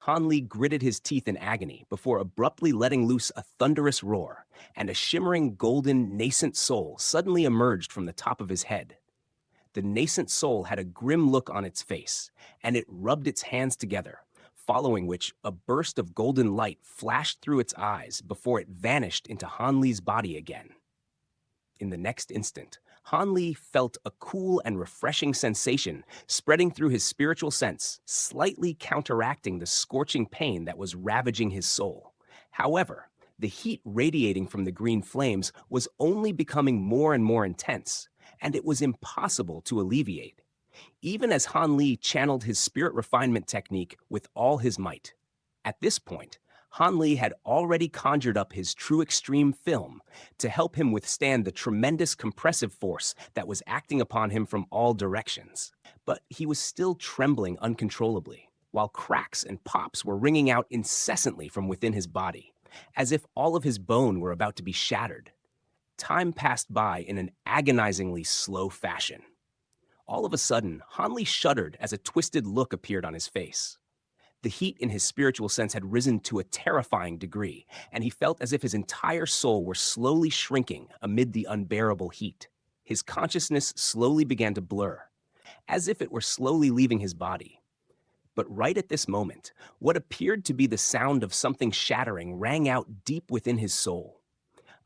Han Li gritted his teeth in agony before abruptly letting loose a thunderous roar, and a shimmering golden nascent soul suddenly emerged from the top of his head. The nascent soul had a grim look on its face, and it rubbed its hands together, following which a burst of golden light flashed through its eyes before it vanished into Han Li's body again. In the next instant, Han Li felt a cool and refreshing sensation spreading through his spiritual sense, slightly counteracting the scorching pain that was ravaging his soul. However, the heat radiating from the green flames was only becoming more and more intense, and it was impossible to alleviate, even as Han Li channeled his spirit refinement technique with all his might. At this point, Han Li had already conjured up his true extreme film to help him withstand the tremendous compressive force that was acting upon him from all directions. But he was still trembling uncontrollably, while cracks and pops were ringing out incessantly from within his body, as if all of his bone were about to be shattered. Time passed by in an agonizingly slow fashion. All of a sudden, Han Li shuddered as a twisted look appeared on his face. The heat in his spiritual sense had risen to a terrifying degree, and he felt as if his entire soul were slowly shrinking amid the unbearable heat. His consciousness slowly began to blur, as if it were slowly leaving his body. But right at this moment, what appeared to be the sound of something shattering rang out deep within his soul.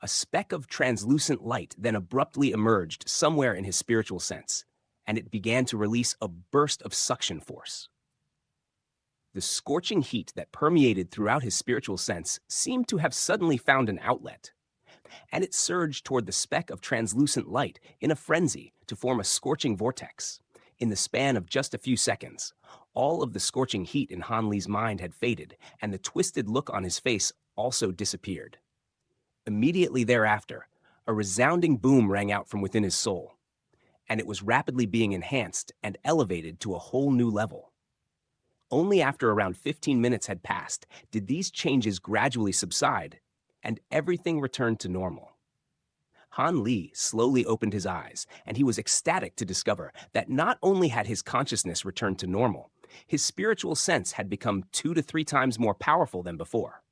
A speck of translucent light then abruptly emerged somewhere in his spiritual sense, and it began to release a burst of suction force. The scorching heat that permeated throughout his spiritual sense seemed to have suddenly found an outlet, and it surged toward the speck of translucent light in a frenzy to form a scorching vortex. In the span of just a few seconds, all of the scorching heat in Han Li's mind had faded, and the twisted look on his face also disappeared. Immediately thereafter, a resounding boom rang out from within his soul, and it was rapidly being enhanced and elevated to a whole new level. Only after around 15 minutes had passed did these changes gradually subside, and everything returned to normal. Han Li slowly opened his eyes, and he was ecstatic to discover that not only had his consciousness returned to normal, his spiritual sense had become 2 to 3 times more powerful than before.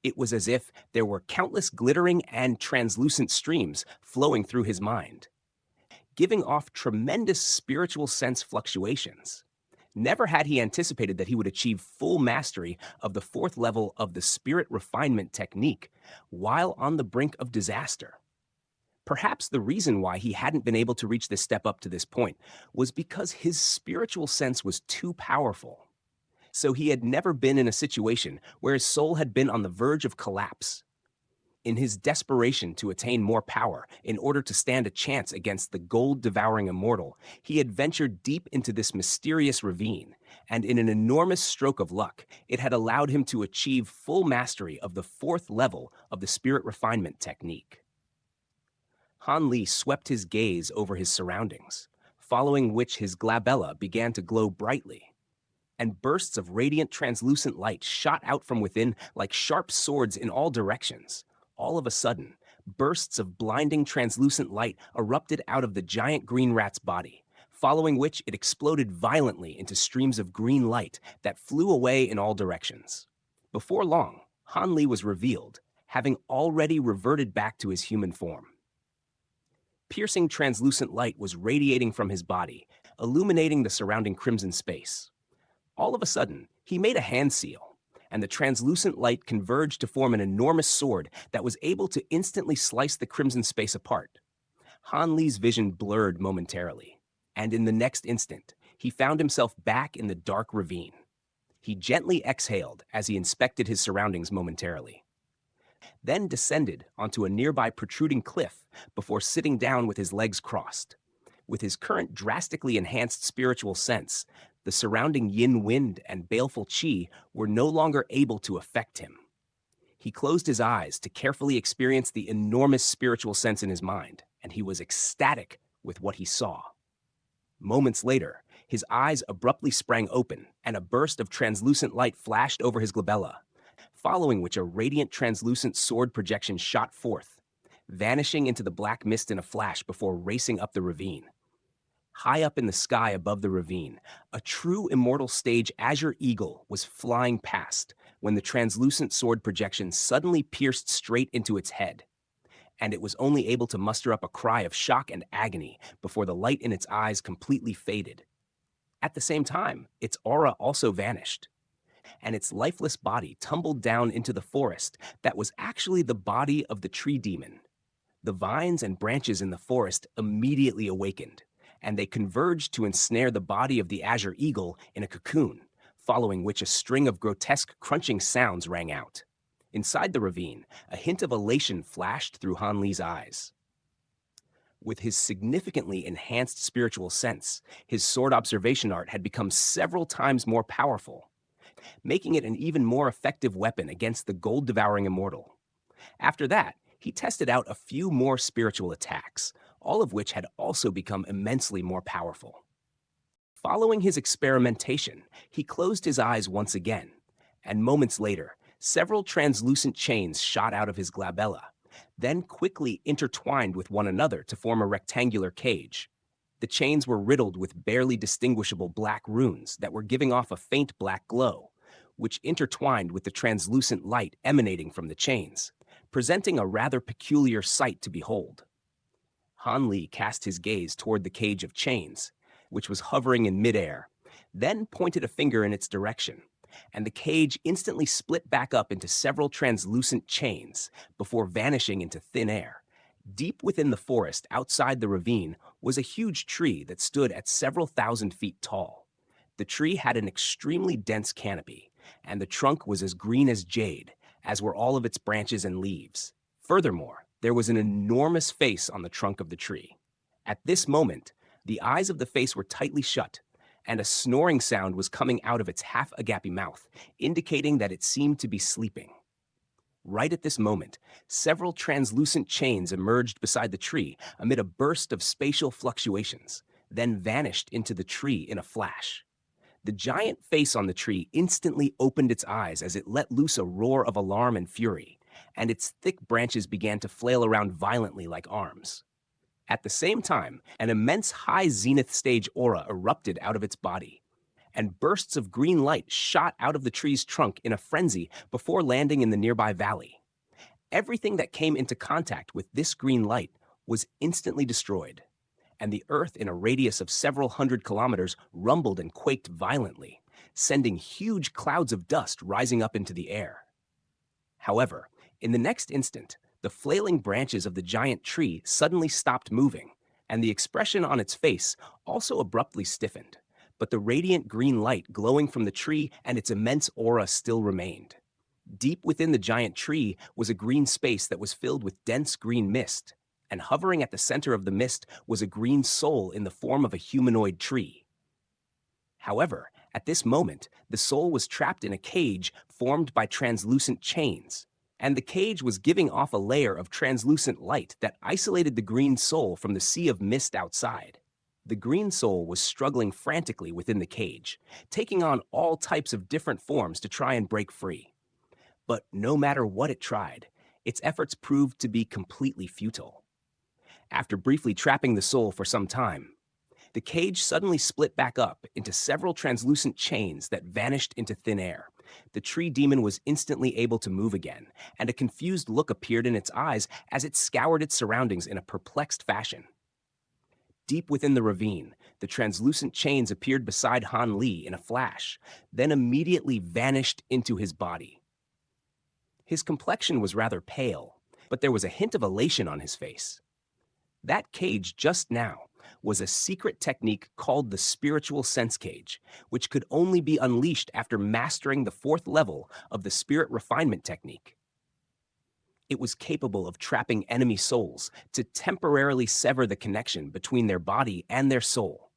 It was as if there were countless glittering and translucent streams flowing through his mind, giving off tremendous spiritual sense fluctuations. Never had he anticipated that he would achieve full mastery of the 4th level of the spirit refinement technique while on the brink of disaster. Perhaps the reason why he hadn't been able to reach this step up to this point was because his spiritual sense was too powerful. So he had never been in a situation where his soul had been on the verge of collapse. In his desperation to attain more power in order to stand a chance against the gold-devouring Immortal, he had ventured deep into this mysterious ravine, and in an enormous stroke of luck, it had allowed him to achieve full mastery of the 4th level of the spirit refinement technique. Han Li swept his gaze over his surroundings, following which his glabella began to glow brightly, and bursts of radiant translucent light shot out from within like sharp swords in all directions. All of a sudden, bursts of blinding translucent light erupted out of the giant green rat's body, following which it exploded violently into streams of green light that flew away in all directions. Before long, Han Li was revealed, having already reverted back to his human form. Piercing translucent light was radiating from his body, illuminating the surrounding crimson space. All of a sudden, he made a hand seal, and the translucent light converged to form an enormous sword that was able to instantly slice the crimson space apart. Han Li's vision blurred momentarily, and in the next instant, he found himself back in the dark ravine. He gently exhaled as he inspected his surroundings momentarily, then descended onto a nearby protruding cliff before sitting down with his legs crossed. With his current drastically enhanced spiritual sense, the surrounding yin wind and baleful qi were no longer able to affect him. He closed his eyes to carefully experience the enormous spiritual sense in his mind, and he was ecstatic with what he saw. Moments later, his eyes abruptly sprang open, and a burst of translucent light flashed over his glabella, following which a radiant translucent sword projection shot forth, vanishing into the black mist in a flash before racing up the ravine. High up in the sky above the ravine, a true immortal stage azure eagle was flying past when the translucent sword projection suddenly pierced straight into its head, and it was only able to muster up a cry of shock and agony before the light in its eyes completely faded. At the same time, its aura also vanished, and its lifeless body tumbled down into the forest that was actually the body of the tree demon. The vines and branches in the forest immediately awakened, and they converged to ensnare the body of the azure eagle in a cocoon, following which a string of grotesque crunching sounds rang out. Inside the ravine, a hint of elation flashed through Han Li's eyes. With his significantly enhanced spiritual sense, his sword observation art had become several times more powerful, making it an even more effective weapon against the gold-devouring immortal. After that, he tested out a few more spiritual attacks, all of which had also become immensely more powerful. Following his experimentation, he closed his eyes once again, and moments later, several translucent chains shot out of his glabella, then quickly intertwined with one another to form a rectangular cage. The chains were riddled with barely distinguishable black runes that were giving off a faint black glow, which intertwined with the translucent light emanating from the chains, presenting a rather peculiar sight to behold. Han Li cast his gaze toward the cage of chains, which was hovering in midair, then pointed a finger in its direction, and the cage instantly split back up into several translucent chains before vanishing into thin air. Deep within the forest outside the ravine was a huge tree that stood at several thousand feet tall. The tree had an extremely dense canopy, and the trunk was as green as jade, as were all of its branches and leaves. Furthermore, there was an enormous face on the trunk of the tree. At this moment, the eyes of the face were tightly shut, and a snoring sound was coming out of its half-agape mouth, indicating that it seemed to be sleeping. Right at this moment, several translucent chains emerged beside the tree amid a burst of spatial fluctuations, then vanished into the tree in a flash. The giant face on the tree instantly opened its eyes as it let loose a roar of alarm and fury, and its thick branches began to flail around violently like arms. At the same time, an immense high zenith stage aura erupted out of its body, and bursts of green light shot out of the tree's trunk in a frenzy before landing in the nearby valley. Everything that came into contact with this green light was instantly destroyed, and the earth in a radius of several hundred kilometers rumbled and quaked violently, sending huge clouds of dust rising up into the air. However, in the next instant, the flailing branches of the giant tree suddenly stopped moving, and the expression on its face also abruptly stiffened, but the radiant green light glowing from the tree and its immense aura still remained. Deep within the giant tree was a green space that was filled with dense green mist, and hovering at the center of the mist was a green soul in the form of a humanoid tree. However, at this moment, the soul was trapped in a cage formed by translucent chains, and the cage was giving off a layer of translucent light that isolated the green soul from the sea of mist outside. The green soul was struggling frantically within the cage, taking on all types of different forms to try and break free. But no matter what it tried, its efforts proved to be completely futile. After briefly trapping the soul for some time, the cage suddenly split back up into several translucent chains that vanished into thin air. The tree demon was instantly able to move again, and a confused look appeared in its eyes as it scoured its surroundings in a perplexed fashion. Deep within the ravine, the translucent chains appeared beside Han Li in a flash, then immediately vanished into his body. His complexion was rather pale, but there was a hint of elation on his face. That cage just now was a secret technique called the spiritual sense cage, which could only be unleashed after mastering the 4th level of the spirit refinement technique. It was capable of trapping enemy souls to temporarily sever the connection between their body and their soul.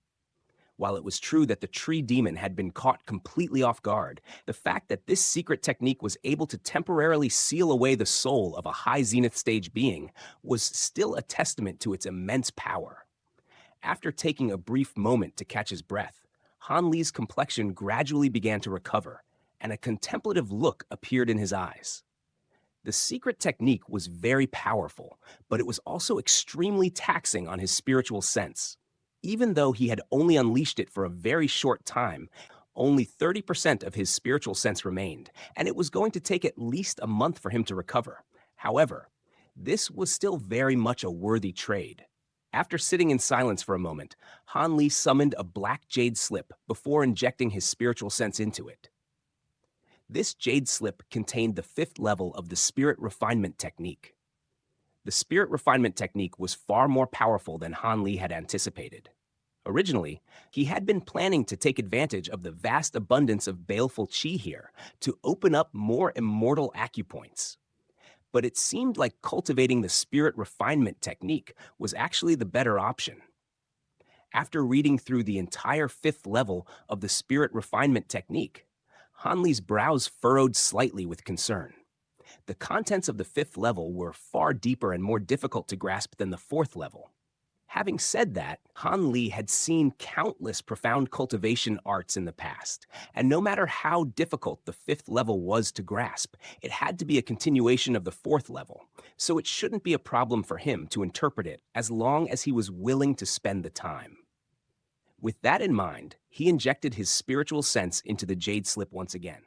While it was true that the tree demon had been caught completely off guard, the fact that this secret technique was able to temporarily seal away the soul of a high zenith stage being was still a testament to its immense power. After taking a brief moment to catch his breath, Han Li's complexion gradually began to recover, and a contemplative look appeared in his eyes. The secret technique was very powerful, but it was also extremely taxing on his spiritual sense. Even though he had only unleashed it for a very short time, only 30% of his spiritual sense remained, and it was going to take at least a month for him to recover. However, this was still very much a worthy trade. After sitting in silence for a moment, Han Li summoned a black jade slip before injecting his spiritual sense into it. This jade slip contained the 5th level of the spirit refinement technique. The spirit refinement technique was far more powerful than Han Li had anticipated. Originally, he had been planning to take advantage of the vast abundance of baleful qi here to open up more immortal acupoints. But it seemed like cultivating the spirit refinement technique was actually the better option. After reading through the entire 5th level of the spirit refinement technique, Han Li's brows furrowed slightly with concern. The contents of the 5th level were far deeper and more difficult to grasp than the 4th level. Having said that, Han Li had seen countless profound cultivation arts in the past, and no matter how difficult the 5th level was to grasp, it had to be a continuation of the 4th level, so it shouldn't be a problem for him to interpret it as long as he was willing to spend the time. With that in mind, he injected his spiritual sense into the jade slip once again.